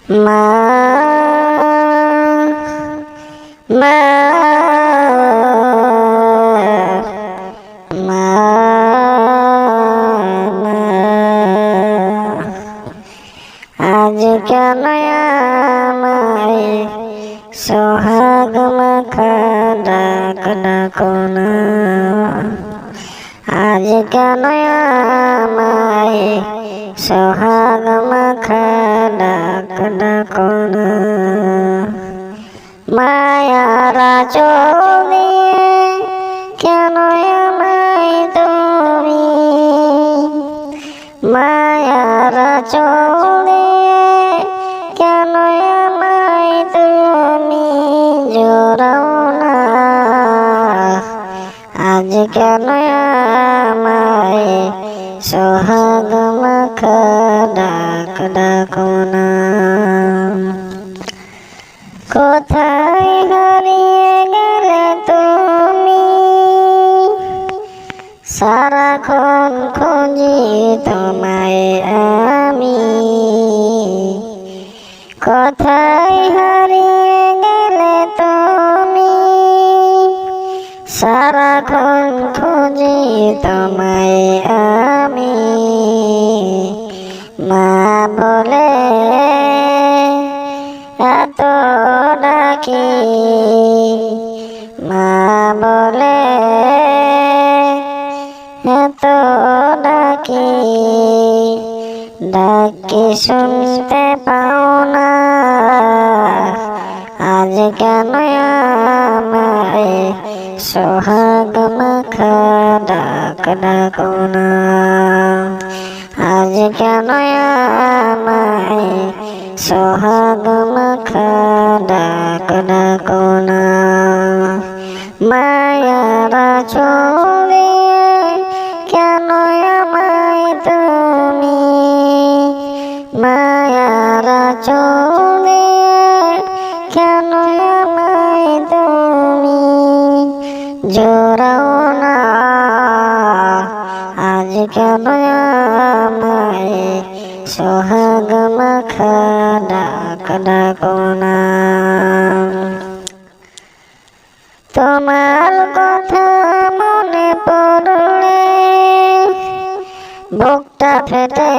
মা মা মা আজ কেন আমায় সোহাগ মাখা ডাক ডাকো না, আজ কেন আমায় সোহাগ মাখা ডাক ডাকো না। মায়ারা চলে কেন আমায় তুমি, মায়ারা চলে কেন আমায় তুমি জোড়াও না, আজ কেন আমায় সোহাগ মাখা ডাক ডাকো না। কোথায় হারিয়ে গেলে তুমি, সারাক্ষণ খুঁজি তোমায় আমি। কোথায় হারিয়ে গেলে তুমি, সারাক্ষণ খুঁজি তোমায় আমি। মা বলে এত ডাকি, মা বলে এত ডাকি, ডাকি শুনতে পাও না, আজ কেন আমায় সোহাগ মাখা ডাক ডাকো না, আজ কেন আমায় সোহাগ মাখা ডাক ডাকো না। মায়ারা চলে কেন আমায় তুমি, মায়ারা চলে কেন আমায় তুমি জোড়াও না, আজ কেন আমায় সোহাগ মাখা ডাক ডাকো না। তোমার কথা মনে পড়লে বুকটা ফেটে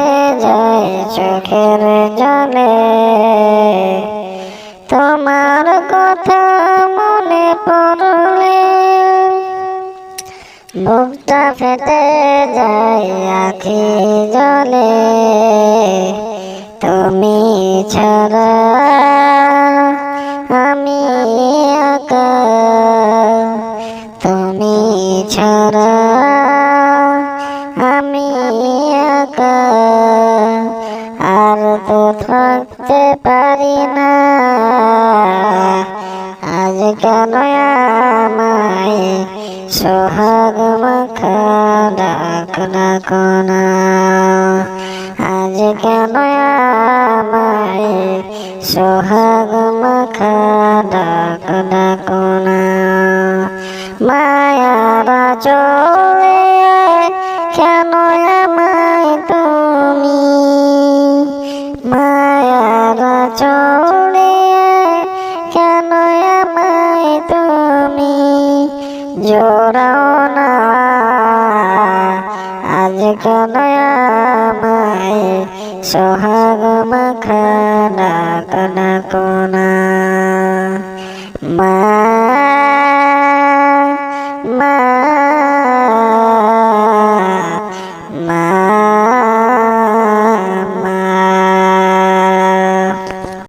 যায় চোখের জলে, তোমার কথা মনে পড়লে বুকটা ফেটে যায় আখি জলে। তুমি ছাড়া আমি একা, তুমি ছাড়া আমি একা, আর তো থাকতে পারি না, আজ কেন আমায় সোহাগ মাখা ডাক ডাকো না, আজ কেন আমায় সোহাগ মাখা ডাক ডাকো না। মায়ারা চলে কেন আমায় তুমি, মায়ারা চলে কেন আমায় তুমি জোড়াও না, আজ কেন আমায় সোহাগ মাখা ডাক ডাকো না। মা